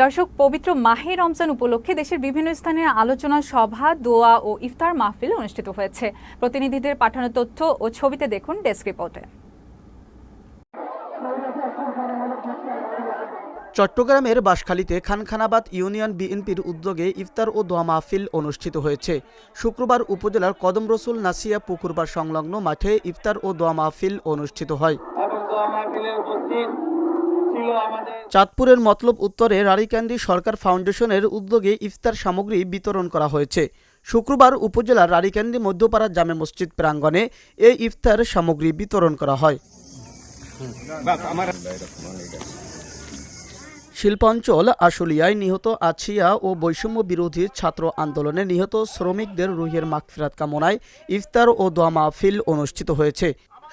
দর্শক, পবিত্র মাহে রমজান উপলক্ষে দেশের বিভিন্ন স্থানে আলোচনা সভা, দোয়া ও ইফতার মাহফিল অনুষ্ঠিত হয়েছে। প্রতিনিধিদের পাঠানো তথ্য ও ছবিতে দেখুন ডেস্ক রিপোর্টে। চট্টগ্রামের বাঁশখালীতে খানখানাবাদ ইউনিয়ন বিএনপির উদ্যোগে ইফতার ও দোয়া মাহফিল অনুষ্ঠিত হয়েছে। শুক্রবার উপজেলার কদম রসুল নাসিয়া পুকুরপাড় সংলগ্ন মাঠে ইফতার ও দোয়া মাহফিল অনুষ্ঠিত হয়। চাঁদপুরের মতলব উত্তরে রাড়ীকান্দি সরকার ফাউন্ডেশনের উদ্যোগে ইফতার সামগ্রী বিতরণ করা হয়েছে। শুক্রবার উপজেলার রাড়ীকান্দি মধ্যপাড়া জামে মসজিদ প্রাঙ্গণে এই ইফতার সামগ্রী বিতরণ করা হয়। শিল্পাঞ্চল আশুলিয়ায় নিহত আছিয়া ও বৈষম্য বিরোধী ছাত্র আন্দোলনে নিহত শ্রমিকদের রুহের মাগফিরাত কামনায় ইফতার ও দোয়া মাহফিল অনুষ্ঠিত হয়েছে।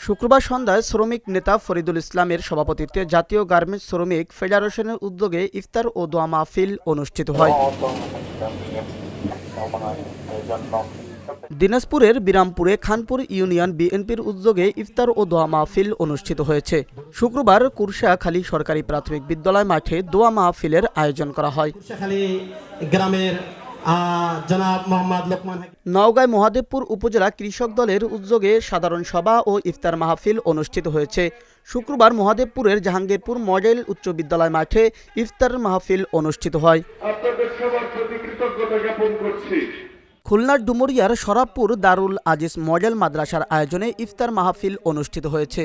শুক্রবার সন্ধ্যায় শ্রমিক নেতা ফরিদুল ইসলামের সভাপতিত্বে জাতীয় গার্মেন্টস শ্রমিক ফেডারেশনের উদ্যোগে ইফতার ও দোয়া মাহফিল অনুষ্ঠিত হয়। দিনাজপুরের বিরামপুরে খানপুর ইউনিয়ন বিএনপির উদ্যোগে ইফতার ও দোয়া মাহফিল অনুষ্ঠিত হয়েছে। শুক্রবার কুরশাখালী সরকারি প্রাথমিক বিদ্যালয় মাঠে দোয়া মাহফিলের আয়োজন করা হয়। নওগাঁয় মহাদেবপুর উপজেলা কৃষক দলের উদ্যোগে সাধারণ সভা ও ইফতার মাহফিল অনুষ্ঠিত হয়েছে। শুক্রবার মহাদেবপুরের জাহাঙ্গীরপুর মডেল উচ্চ বিদ্যালয় মাঠে ইফতার মাহফিল অনুষ্ঠিত হয়। খুলনার ডুমুরিয়ার শরাবপুর দারুল আজিজ মডেল মাদ্রাসার আয়োজনে ইফতার মাহফিল অনুষ্ঠিত হয়েছে।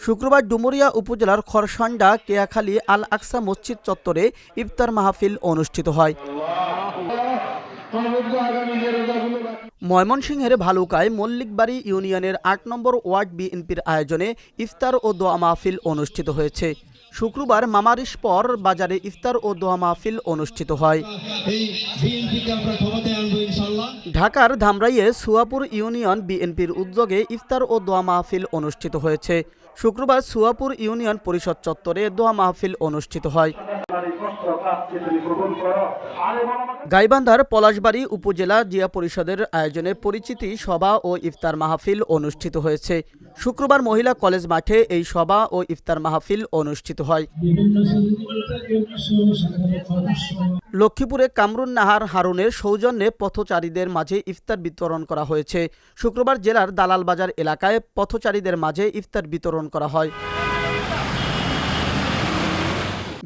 শুক্রবার ডুমুরিয়া উপজেলার খরসন্ডা কেয়াখালী আল আকসা মসজিদ চত্বরে ইফতার মাহফিল অনুষ্ঠিত হয়। ময়মনসিংহের ভালুকায় মল্লিকবাড়ি ইউনিয়নের ৮ নম্বর ওয়ার্ড বিএনপির আয়োজনে ইফতার ও দোয়া মাহফিল অনুষ্ঠিত হয়েছে। শুক্রবার মামারিশপর বাজারে ইফতার ও দোয়া মাহফিল অনুষ্ঠিত হয়। ঢাকার ধামরাইয়ে সুয়াপুর ইউনিয়ন বিএনপির উদ্যোগে ইফতার ও দোয়া মাহফিল অনুষ্ঠিত হয়েছে। শুক্রবার সুয়াপুর ইউনিয়ন পরিষদ চত্বরে দোয়া মাহফিল অনুষ্ঠিত হয়। গাইবান্ধার পলাশবাড়ী উপজেলা জিয়া পরিষদের আয়োজনে পরিচিতি সভা ও ইফতার মাহফিল অনুষ্ঠিত হয়েছে। শুক্রবার মহিলা কলেজ মাঠে এই সভা ও ইফতার মাহফিল অনুষ্ঠিত হয়। লক্ষ্মীপুরে কামরুন নাহার হারুনের সৌজন্যে পথচারীদের মাঝে ইফতার বিতরণ করা হয়েছে। শুক্রবার জেলার দালালবাজার এলাকায় পথচারীদের মাঝে ইফতার বিতরণ করা হয়।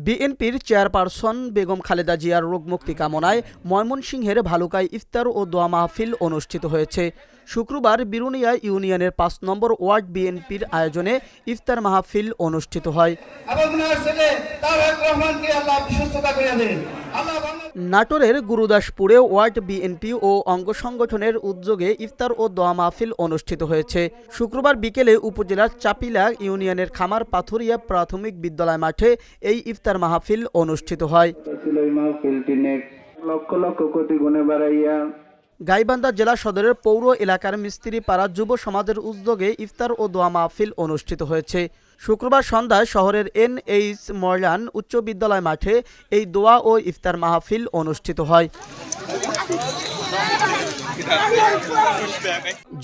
বিএনপির চেয়ারপারসন বেগম খালেদা জিয়ার রোগমুক্তি কামনায় ময়মনসিংহের ভালুকায় ইফতার ও দোয়া মাহফিল অনুষ্ঠিত হয়েছে। শুক্রবার বিরুনিয়া ইউনিয়নের ৫ নম্বর ওয়ার্ড বিএনপির আয়োজনে ইফতার মাহফিল অনুষ্ঠিত হয়। নাটোরের গুরুদাসপুরে ওয়ার্ড বিএনপি ও অঙ্গ সংগঠনের উদ্যোগে ইফতার ও দোয়া মাহফিল অনুষ্ঠিত হয়েছে। শুক্রবার বিকেলে উপজেলার চাপিলা ইউনিয়নের খামার পাথুরিয়া প্রাথমিক বিদ্যালয় মাঠে এই ইফতার মাহফিল অনুষ্ঠিত হয়। গাইবান্ধা জেলা সদরের পৌর এলাকার মিস্ত্রিপাড়া যুব সমাজের উদ্যোগে ইফতার ও দোয়া মাহফিল অনুষ্ঠিত হয়েছে। শুক্রবার সন্ধ্যায় শহরের NH মর্লান উচ্চ বিদ্যালয় মাঠে এই দোয়া ও ইফতার মাহফিল অনুষ্ঠিত হয়।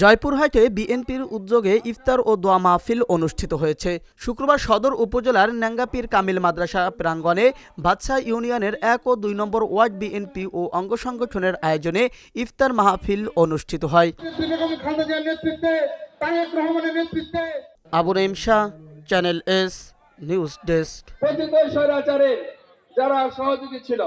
জয়পুরহাটে বিএনপির উদ্যোগে ইফতার ও দোয়া মাহফিল অনুষ্ঠিত হয়েছে। শুক্রবার সদর উপজেলার ন্যাঙ্গাপীর কামিল মাদ্রাসা প্রাঙ্গণে বাদশা ইউনিয়নের ১ ও ২ নম্বর ওয়ার্ড বিএনপি ও অঙ্গ সংগঠনের আয়োজনে ইফতার মাহফিল অনুষ্ঠিত হয়। Abu Naim Shah, Channel S news desk. যারা সহযোগী ছিল